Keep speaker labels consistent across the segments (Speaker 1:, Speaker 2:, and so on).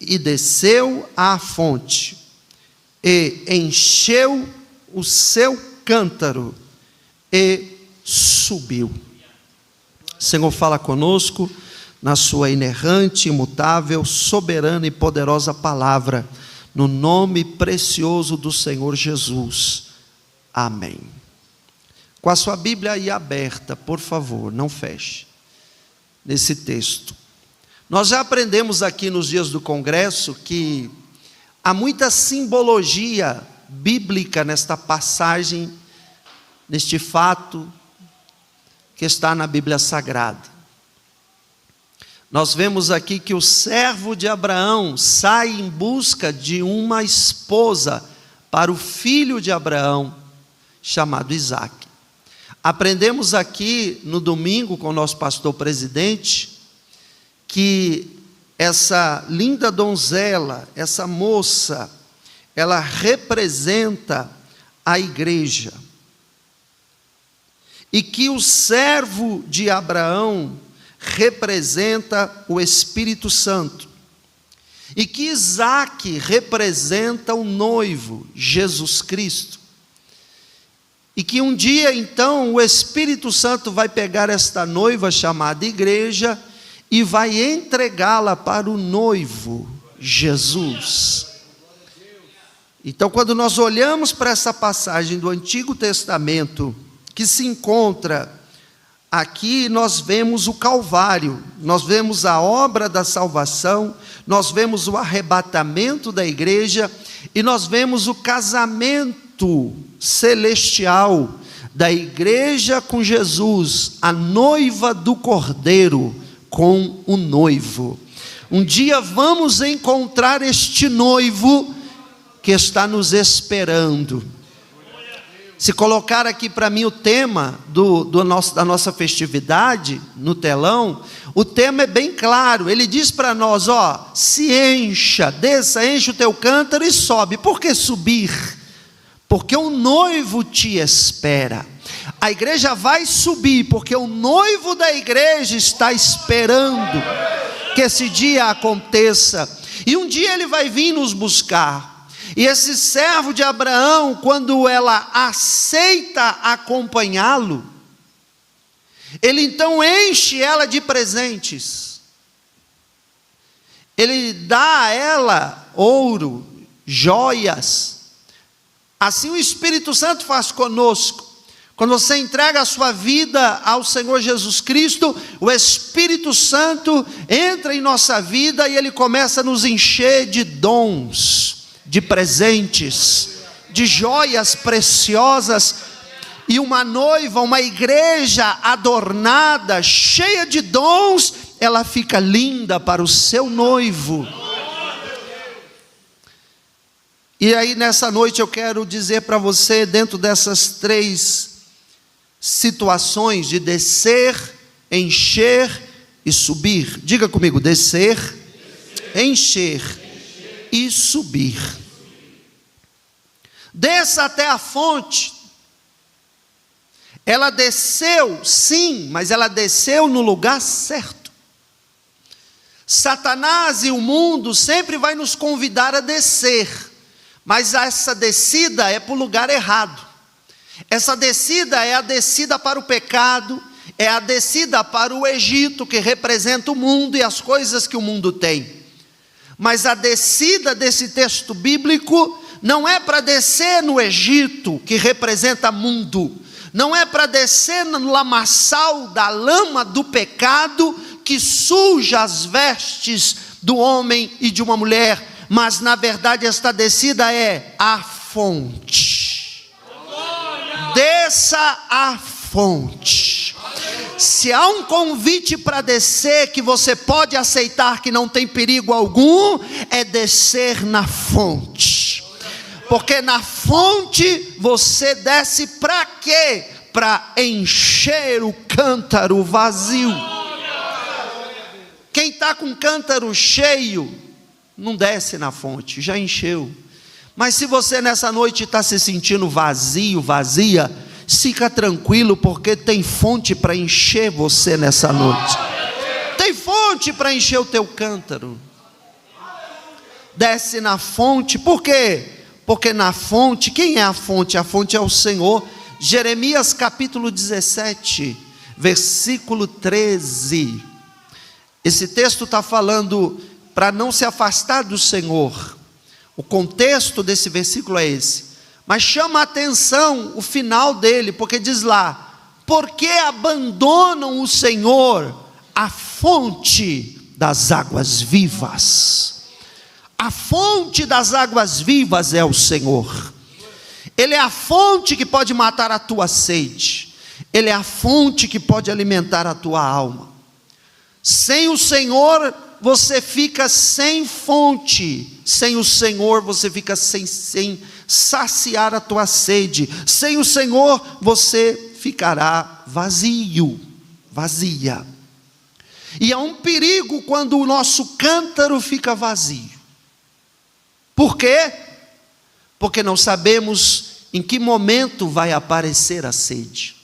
Speaker 1: e desceu à fonte, e encheu o seu cântaro, e subiu. Senhor, fala conosco na sua inerrante, imutável, soberana e poderosa palavra, no nome precioso do Senhor Jesus. Amém. Com a sua Bíblia aí aberta, por favor, não feche, nesse texto. Nós já aprendemos aqui nos dias do congresso que há muita simbologia bíblica nesta passagem, neste fato que está na Bíblia Sagrada. Nós vemos aqui que o servo de Abraão sai em busca de uma esposa para o filho de Abraão, chamado Isaque. Aprendemos aqui no domingo com o nosso pastor presidente, que essa linda donzela, essa moça, ela representa a igreja. E que o servo de Abraão representa o Espírito Santo. E que Isaque representa o noivo, Jesus Cristo. E que um dia então o Espírito Santo vai pegar esta noiva chamada igreja e vai entregá-la para o noivo, Jesus. Então, quando nós olhamos para essa passagem do Antigo Testamento, que se encontra aqui, nós vemos o Calvário, nós vemos a obra da salvação, nós vemos o arrebatamento da igreja, e nós vemos o casamento celestial da igreja com Jesus, a noiva do Cordeiro com o noivo. Um dia vamos encontrar este noivo que está nos esperando. Se colocar aqui para mim o tema da nossa festividade no telão, o tema é bem claro. Ele diz para nós, se encha, desça, enche o teu cântaro e sobe. Por que subir? Porque o noivo te espera. A igreja vai subir, porque o noivo da igreja está esperando que esse dia aconteça. E um dia ele vai vir nos buscar. E esse servo de Abraão, quando ela aceita acompanhá-lo, ele então enche ela de presentes. Ele dá a ela ouro, joias. Assim o Espírito Santo faz conosco. Quando você entrega a sua vida ao Senhor Jesus Cristo, o Espírito Santo entra em nossa vida e ele começa a nos encher de dons, de presentes, de joias preciosas. E uma noiva, uma igreja adornada, cheia de dons, ela fica linda para o seu noivo. E aí nessa noite eu quero dizer para você, dentro dessas três situações de descer, encher e subir. Diga comigo, descer, encher e subir. Desça até a fonte. Ela desceu, sim, mas ela desceu no lugar certo. Satanás e o mundo sempre vai nos convidar a descer, mas essa descida é para o lugar errado. Essa descida é a descida para o pecado, é a descida para o Egito, que representa o mundo e as coisas que o mundo tem. Mas a descida desse texto bíblico não é para descer no Egito, que representa mundo, não é para descer no lamaçal da lama do pecado, que suja as vestes do homem e de uma mulher, mas na verdade esta descida é a fonte. Desça a fonte. Se há um convite para descer que você pode aceitar, que não tem perigo algum, é descer na fonte. Porque na fonte você desce para quê? Para encher o cântaro vazio. Quem está com o cântaro cheio, não desce na fonte, já encheu. Mas se você nessa noite está se sentindo vazio, vazia, fica tranquilo, porque tem fonte para encher você nessa noite. Tem fonte para encher o teu cântaro. desce na fonte. Por quê? Porque na fonte, quem é a fonte? A fonte é o Senhor. Jeremias capítulo 17, versículo 13. Esse texto está falando para não se afastar do Senhor. O contexto desse versículo é esse. Mas chama a atenção o final dele, porque diz lá: porque abandonam o Senhor, a fonte das águas vivas. A fonte das águas vivas é o Senhor. Ele é a fonte que pode matar a tua sede. Ele é a fonte que pode alimentar a tua alma. Sem o Senhor, você fica sem fonte. Sem o Senhor, você fica sem saciar a tua sede. Sem o Senhor, você ficará vazio, vazia. E é um perigo quando o nosso cântaro fica vazio. Por quê? Porque não sabemos em que momento vai aparecer a sede.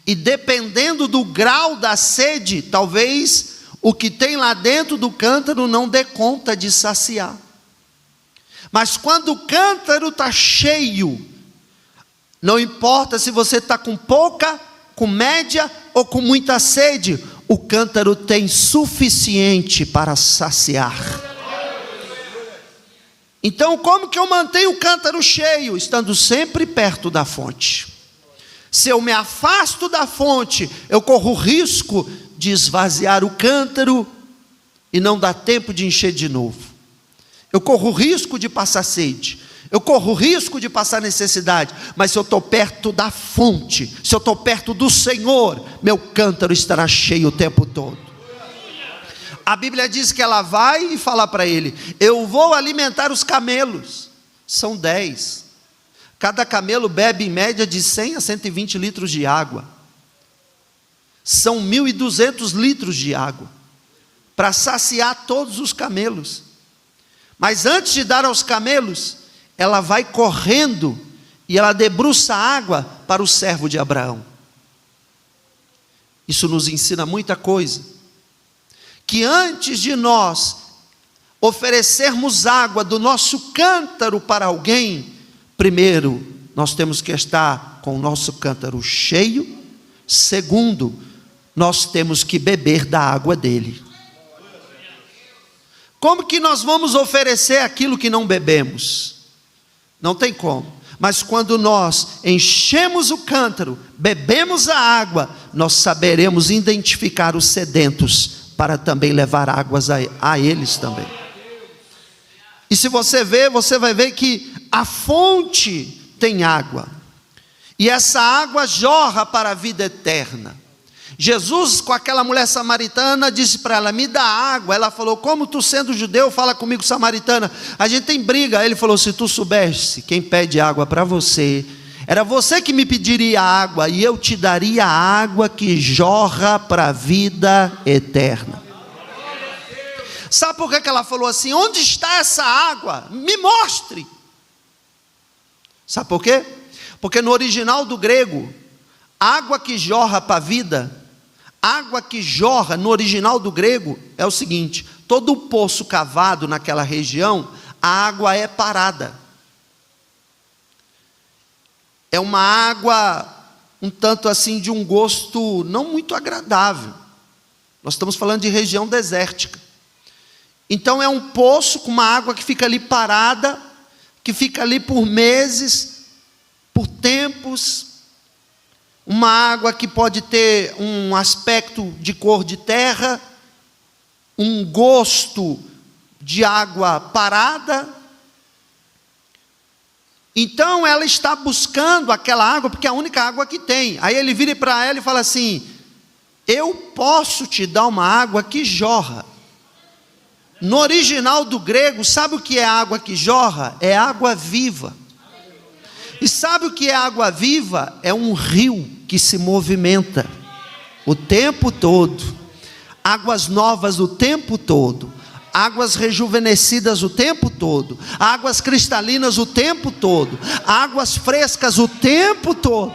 Speaker 1: E dependendo do grau da sede, talvez o que tem lá dentro do cântaro não dê conta de saciar. Mas quando o cântaro está cheio, não importa se você está com pouca, com média ou com muita sede, o cântaro tem suficiente para saciar. Então, como que eu mantenho o cântaro cheio? Estando sempre perto da fonte. Se eu me afasto da fonte, eu corro o risco de esvaziar o cântaro e não dá tempo de encher de novo. Eu corro o risco de passar sede. Eu corro o risco de passar necessidade. Mas se eu estou perto da fonte, se eu estou perto do Senhor, meu cântaro estará cheio o tempo todo. A Bíblia diz que ela vai e fala para ele: eu vou alimentar os camelos. São 10. Cada camelo bebe em média de 100 a 120 litros de água. São 1.200 litros de água para saciar todos os camelos. Mas antes de dar aos camelos, ela vai correndo e ela debruça água para o servo de Abraão. Isso nos ensina muita coisa. Que antes de nós oferecermos água do nosso cântaro para alguém, primeiro, nós temos que estar com o nosso cântaro cheio. Segundo, nós temos que beber da água dele. Como que nós vamos oferecer aquilo que não bebemos? Não tem como. Mas quando nós enchemos o cântaro, bebemos a água, nós saberemos identificar os sedentos, para também levar águas a eles também. E se você ver, você vai ver que a fonte tem água. E essa água jorra para a vida eterna. Jesus, com aquela mulher samaritana, disse para ela: me dá água. Ela falou: como tu sendo judeu fala comigo samaritana? A gente tem briga. Ele falou: se tu soubesse quem pede água para você, era você que me pediria água, e eu te daria a água que jorra para a vida eterna. Sabe por que ela falou assim? Onde está essa água? Me mostre. Sabe por quê? Porque no original do grego, água que jorra para a vida, água que jorra no original do grego é o seguinte: todo o poço cavado naquela região, a água é parada. É uma água um tanto assim de um gosto não muito agradável. Nós estamos falando de região desértica. Então é um poço com uma água que fica ali parada, que fica ali por meses, por tempos. Uma água que pode ter um aspecto de cor de terra, um gosto de água parada. Então ela está buscando aquela água, porque é a única água que tem. Aí ele vira para ela e fala assim: eu posso te dar uma água que jorra. No original do grego, sabe o que é água que jorra? É água viva. E sabe o que é água viva? É um rio que se movimenta o tempo todo. Águas novas o tempo todo. Águas rejuvenescidas o tempo todo, águas cristalinas o tempo todo, águas frescas o tempo todo.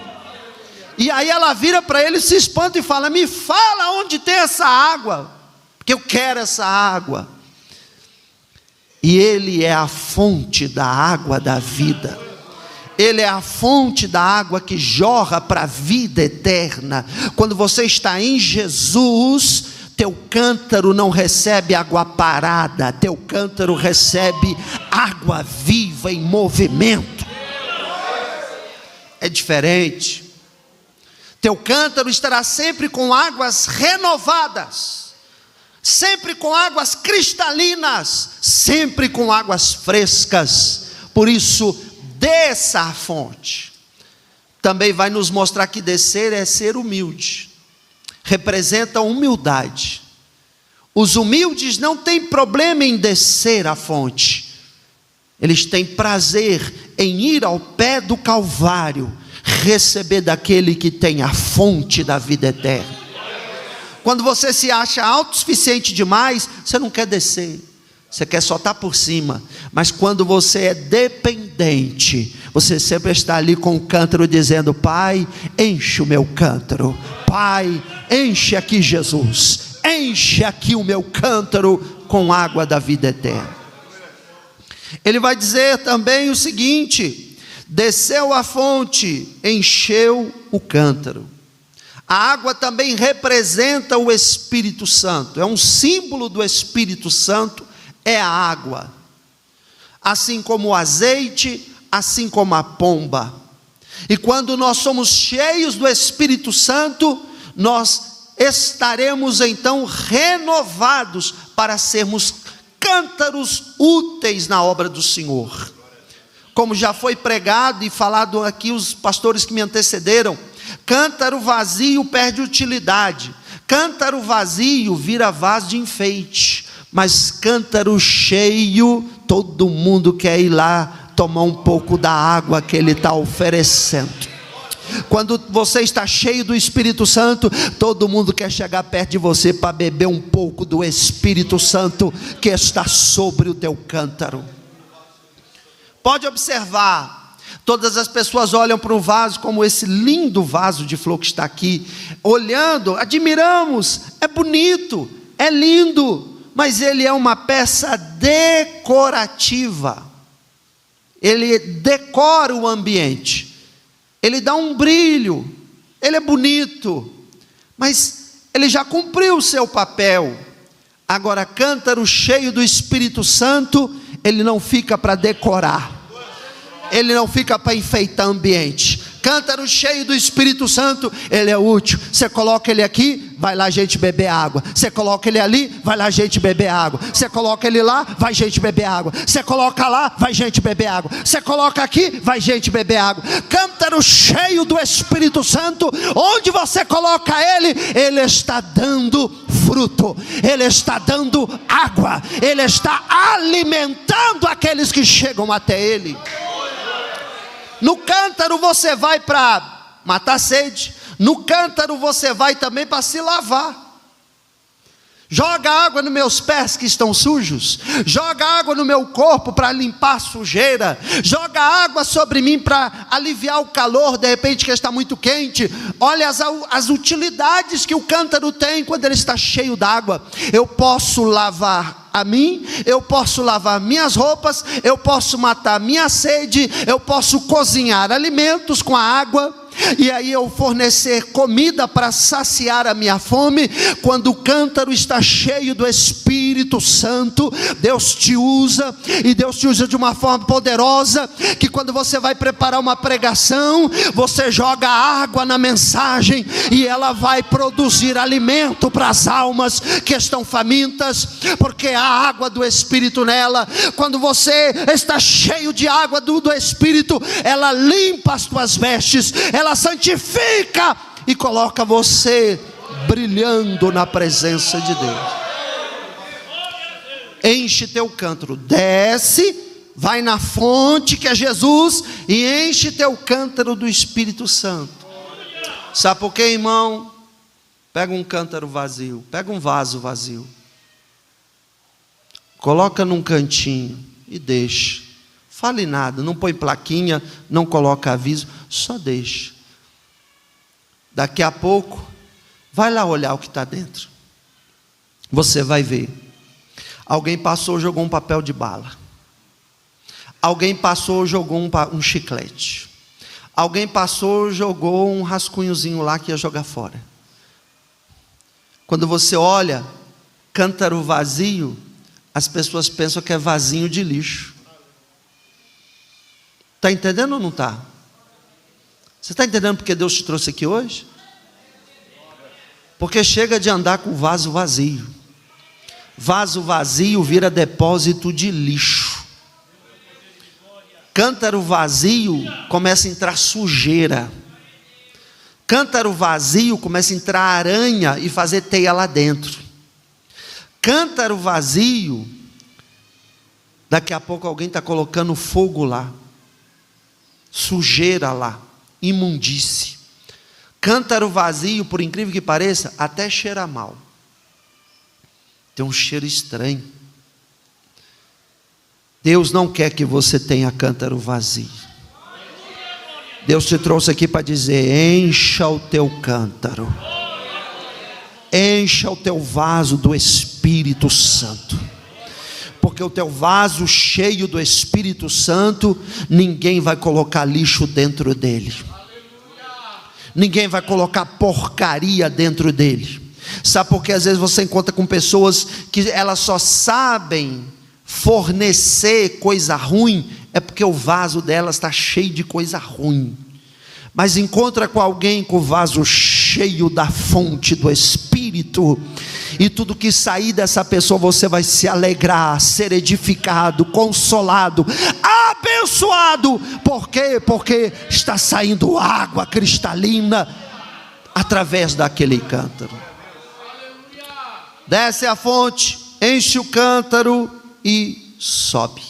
Speaker 1: E aí ela vira para ele, se espanta e fala: me fala onde tem essa água, porque eu quero essa água. E Ele é a fonte da água da vida. Ele é a fonte da água que jorra para a vida eterna. Quando você está em Jesus, teu cântaro não recebe água parada, teu cântaro recebe água viva em movimento. É diferente. Teu cântaro estará sempre com águas renovadas, sempre com águas cristalinas, sempre com águas frescas. Por isso, desça à fonte. Também vai nos mostrar que descer é ser humilde, representa humildade. Os humildes não têm problema em descer à fonte, eles têm prazer em ir ao pé do Calvário, receber daquele que tem a fonte da vida eterna. Quando você se acha autossuficiente demais, você não quer descer, você quer só estar por cima. Mas quando você é dependente, você sempre está ali com o cântaro dizendo: Pai, enche o meu cântaro. Pai, enche aqui Jesus, enche aqui o meu cântaro com água da vida eterna. Ele vai dizer também o seguinte: desceu a fonte, encheu o cântaro. A água também representa o Espírito Santo, é um símbolo do Espírito Santo, é a água. Assim como o azeite, assim como a pomba. E quando nós somos cheios do Espírito Santo, nós estaremos então renovados para sermos cântaros úteis na obra do Senhor. Como já foi pregado e falado aqui os pastores que me antecederam, cântaro vazio perde utilidade, cântaro vazio vira vaso de enfeite, mas cântaro cheio, todo mundo quer ir lá tomar um pouco da água que ele está oferecendo. Quando você está cheio do Espírito Santo, todo mundo quer chegar perto de você para beber um pouco do Espírito Santo que está sobre o teu cântaro. Pode observar, todas as pessoas olham para um vaso como esse lindo vaso de flor que está aqui, olhando, admiramos, é bonito, é lindo, mas ele é uma peça decorativa. Ele decora o ambiente, ele dá um brilho, ele é bonito, mas ele já cumpriu o seu papel. Agora, cântaro cheio do Espírito Santo, ele não fica para decorar, ele não fica para enfeitar ambiente. Cântaro cheio do Espírito Santo, ele é útil. Você coloca ele aqui, vai lá gente beber água. Você coloca ele ali, vai lá gente beber água. Você coloca ele lá, vai gente beber água. Você coloca lá, vai gente beber água. Você coloca aqui, vai gente beber água. Cântaro cheio do Espírito Santo, onde você coloca ele, ele está dando fruto, ele está dando água, ele está alimentando aqueles que chegam até ele. No cântaro você vai para matar sede, no cântaro você vai também para se lavar. Joga água nos meus pés que estão sujos, joga água no meu corpo para limpar a sujeira, joga água sobre mim para aliviar o calor, de repente que está muito quente. Olha as utilidades que o cântaro tem quando ele está cheio d'água. Eu posso lavar a mim, eu posso lavar minhas roupas, eu posso matar minha sede, eu posso cozinhar alimentos com a água, e aí eu fornecer comida para saciar a minha fome. Quando o cântaro está cheio do Espírito Santo, Deus te usa, e Deus te usa de uma forma poderosa, que quando você vai preparar uma pregação, você joga água na mensagem, e ela vai produzir alimento para as almas que estão famintas, porque há água do Espírito nela. Quando você está cheio de água do Espírito, ela limpa as tuas vestes, ela santifica e coloca você brilhando na presença de Deus. Enche teu cântaro, desce, vai na fonte que é Jesus, e enche teu cântaro do Espírito Santo. Sabe por quê, irmão? Pega um cântaro vazio, pega um vaso vazio, coloca num cantinho e deixa. Fale nada, não põe plaquinha, não coloca aviso, só deixa. Daqui a pouco, vai lá olhar o que está dentro. Você vai ver. Alguém passou, jogou um papel de bala. Alguém passou, jogou um chiclete. Alguém passou, jogou um rascunhozinho lá que ia jogar fora. Quando você olha cântaro vazio, as pessoas pensam que é vasinho de lixo. Está entendendo ou não está? Você está entendendo porque Deus te trouxe aqui hoje? Porque chega de andar com vaso vazio. Vaso vazio vira depósito de lixo. Cântaro vazio começa a entrar sujeira. Cântaro vazio começa a entrar aranha e fazer teia lá dentro. Cântaro vazio, daqui a pouco alguém está colocando fogo lá, sujeira lá, imundície. Cântaro vazio, por incrível que pareça, até cheira mal. Tem um cheiro estranho. Deus não quer que você tenha cântaro vazio. Deus te trouxe aqui para dizer: encha o teu cântaro, encha o teu vaso do Espírito Santo, porque o teu vaso cheio do Espírito Santo, ninguém vai colocar lixo dentro dele, ninguém vai colocar porcaria dentro dele. Sabe por que às vezes você encontra com pessoas que elas só sabem fornecer coisa ruim? É porque o vaso delas está cheio de coisa ruim. Mas encontra com alguém com o vaso cheio da fonte do Espírito, e tudo que sair dessa pessoa você vai se alegrar, ser edificado, consolado, abençoado. Por quê? Porque está saindo água cristalina através daquele cântaro. Desce a fonte, enche o cântaro e sobe.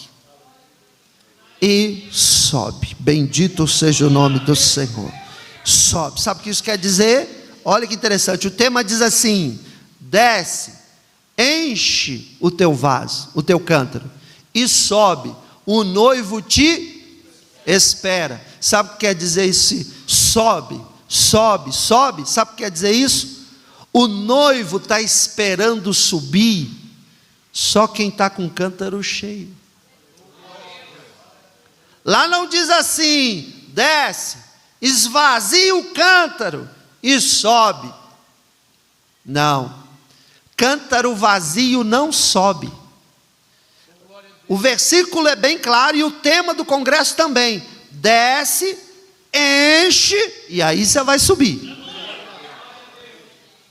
Speaker 1: E sobe. Bendito seja o nome do Senhor. Sobe. Sabe o que isso quer dizer? Olha que interessante. O tema diz assim: desce, enche o teu vaso, o teu cântaro, e sobe. O noivo te espera. Sabe o que quer dizer isso? Sobe, sobe, sobe. Sabe o que quer dizer isso? O noivo está esperando subir só quem está com o cântaro cheio. Lá não diz assim: desce, esvazia o cântaro e sobe. Não, cântaro vazio não sobe. O versículo é bem claro e o tema do congresso também: desce, enche e aí você vai subir.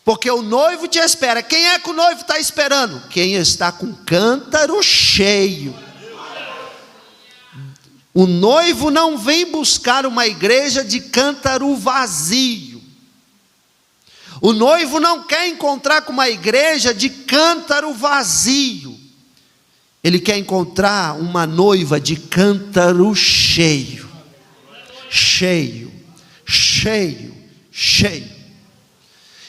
Speaker 1: Porque o noivo te espera. Quem é que o noivo está esperando? Quem está com cântaro cheio. O noivo não vem buscar uma igreja de cântaro vazio. O noivo não quer encontrar com uma igreja de cântaro vazio. Ele quer encontrar uma noiva de cântaro cheio. Cheio, cheio, cheio.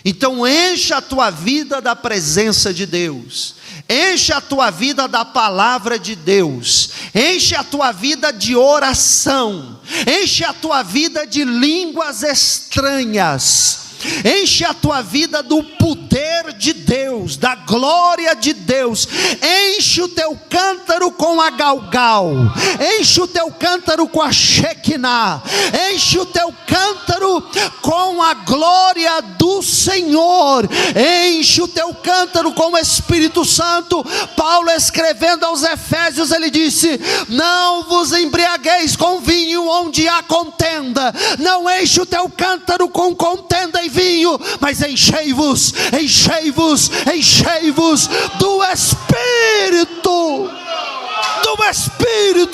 Speaker 1: Então encha a tua vida da presença de Deus, enche a tua vida da palavra de Deus, enche a tua vida de oração, enche a tua vida de línguas estranhas, enche a tua vida do poder de Deus, da glória de Deus. Enche o teu cântaro com a galgal, enche o teu cântaro com a Shekinah, enche o teu cântaro com a glória do Senhor, enche o teu cântaro com o Espírito Santo. Paulo, escrevendo aos Efésios, ele disse: não vos embriagueis com vinho onde há contenda. Não enche o teu cântaro com contenda e vinho, mas enchei-vos, enchei-vos, enchei-vos do Espírito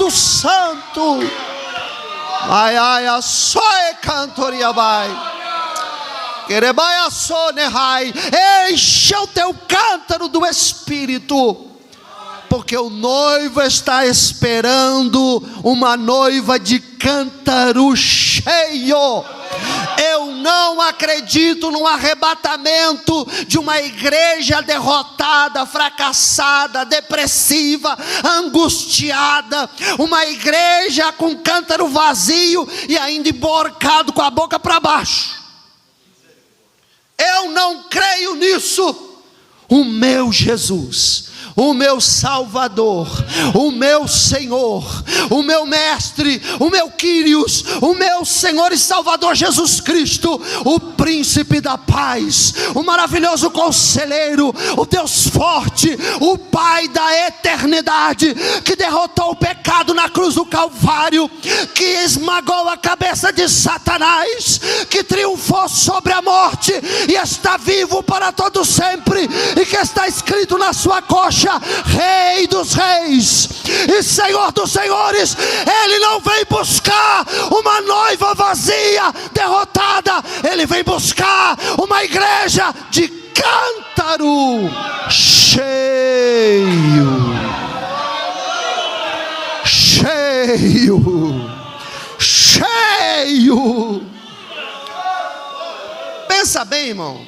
Speaker 1: Santo. Ai, ai, a soe cantoria vai. Querebaia sonehai. Enche o teu cântaro do Espírito, porque o noivo está esperando uma noiva de cântaro cheio. Eu não acredito num arrebatamento de uma igreja derrotada, fracassada, depressiva, angustiada, uma igreja com cântaro vazio e ainda emborcado com a boca para baixo. Eu não creio nisso. O meu Jesus, o meu Salvador, o meu Senhor, o meu Mestre, o meu Quírios, o meu Senhor e Salvador Jesus Cristo, o Príncipe da Paz, o maravilhoso Conselheiro, o Deus forte, o Pai da eternidade, que derrotou o pecado na cruz do Calvário, que esmagou a cabeça de Satanás, que triunfou sobre a morte e está vivo para todo sempre, e que está escrito na sua coxa: Rei dos Reis e Senhor dos Senhores. Ele não vem buscar uma noiva vazia, derrotada. Ele vem buscar uma igreja de cântaro cheio, cheio. Pensa bem, irmão.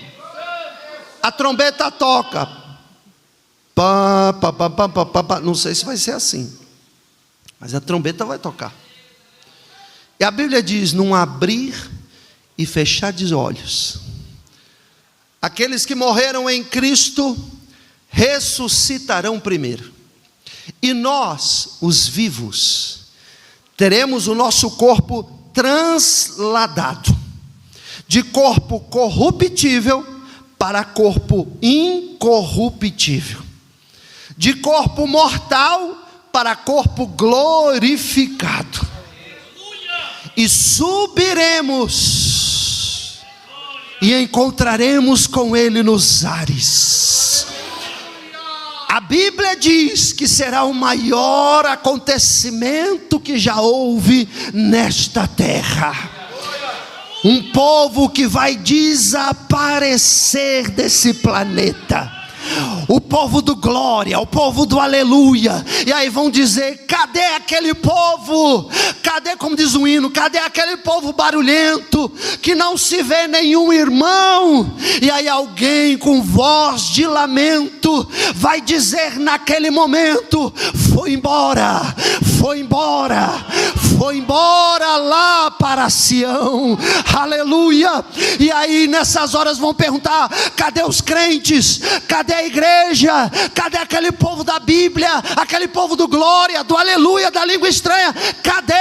Speaker 1: A trombeta toca. Pá, pá, pá, pá, pá, pá, pá. Não sei se vai ser assim, mas a trombeta vai tocar. E a Bíblia diz: num abrir e fechar de olhos, aqueles que morreram em Cristo ressuscitarão primeiro. E nós, os vivos, teremos o nosso corpo transladado de corpo corruptível para corpo incorruptível, de corpo mortal para corpo glorificado, e subiremos e encontraremos com Ele nos ares. A Bíblia diz que será o maior acontecimento que já houve nesta terra. Um povo que vai desaparecer desse planeta. O povo do glória, o povo do aleluia. E aí vão dizer: cadê aquele povo? Cadê, como diz o hino, cadê aquele povo barulhento, que não se vê nenhum irmão? E aí alguém com voz de lamento vai dizer naquele momento: foi embora, foi embora, foi embora lá para Sião. Aleluia. E aí nessas horas vão perguntar: cadê os crentes? Cadê a igreja? Cadê aquele povo da Bíblia? Aquele povo do glória, do aleluia, da língua estranha? Cadê?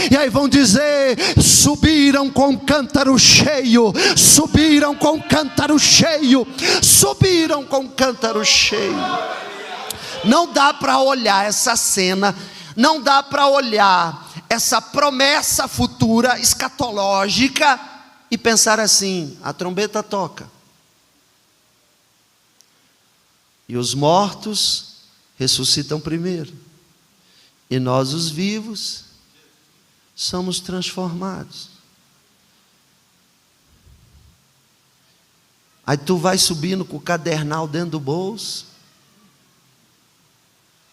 Speaker 1: E aí vão dizer: subiram com cântaro cheio, subiram com cântaro cheio, subiram com cântaro cheio. Não dá para olhar essa cena, não dá para olhar essa promessa futura, escatológica, e pensar assim: a trombeta toca, e os mortos ressuscitam primeiro, e nós, os vivos, somos transformados. Aí tu vai subindo com o cadernal dentro do bolso.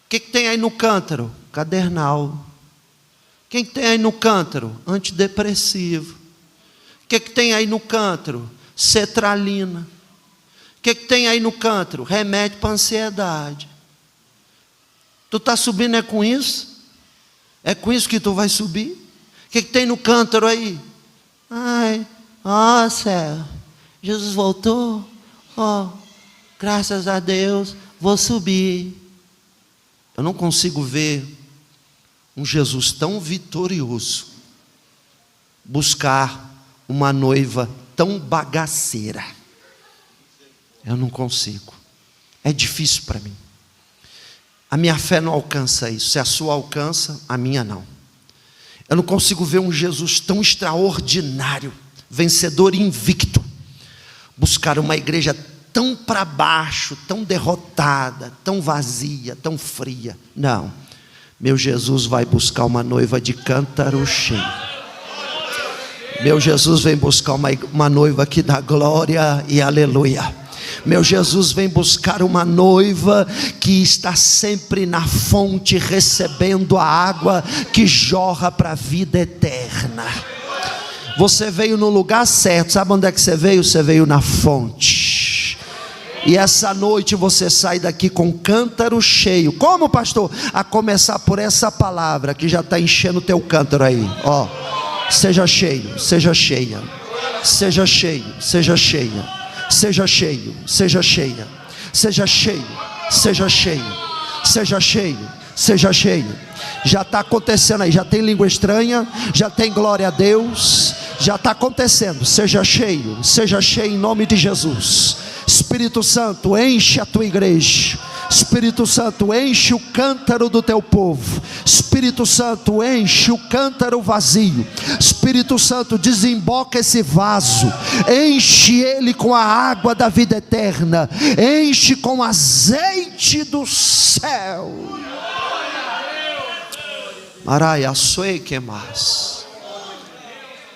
Speaker 1: O que tem aí no cântaro? Cadernal. Quem tem aí no cântaro? Antidepressivo. O que tem aí no cântaro? Cetralina. O que tem aí no cântaro? Remédio para ansiedade. Tu está subindo é com isso? É com isso que tu vai subir? O que tem no cântaro aí? Ai, nossa, Jesus voltou. Oh, graças a Deus, vou subir. Eu não consigo ver um Jesus tão vitorioso buscar uma noiva tão bagaceira. Eu não consigo. É difícil para mim. A minha fé não alcança isso. Se a sua alcança, a minha não. Eu não consigo ver um Jesus tão extraordinário, vencedor invicto, buscar uma igreja tão para baixo, tão derrotada, tão vazia, tão fria. Não. Meu Jesus vai buscar uma noiva de cântaro cheio. Meu Jesus vem buscar uma noiva que dá glória e aleluia. Meu Jesus vem buscar uma noiva que está sempre na fonte, recebendo a água que jorra para a vida eterna. Você veio no lugar certo. Sabe onde é que você veio? Você veio na fonte. E essa noite você sai daqui com cântaro cheio. Como, pastor? A começar por essa palavra que já está enchendo o teu cântaro aí. Ó, seja cheio, seja cheia, seja cheio, seja cheia, seja cheio, seja cheia, seja cheio, seja cheio, Seja cheio, seja cheio. Já está acontecendo aí, já tem língua estranha, já tem glória a Deus, já está acontecendo. Seja cheio em nome de Jesus. Espírito Santo, enche a tua igreja. Espírito Santo, enche o cântaro do teu povo. Espírito Santo, enche o cântaro vazio. Espírito Santo, desemboca esse vaso, enche ele com a água da vida eterna, enche com azeite do céu. Araia, soe que mais.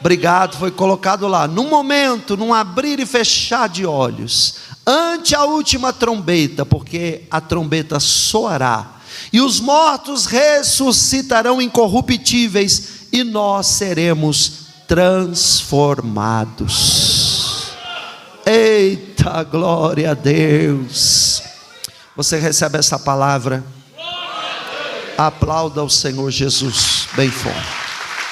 Speaker 1: Obrigado, foi colocado lá. Num momento, num abrir e fechar de olhos, ante a última trombeta, porque a trombeta soará, e os mortos ressuscitarão incorruptíveis, e nós seremos transformados. Eita, glória a Deus. Você recebe essa palavra? Aplauda o Senhor Jesus bem forte.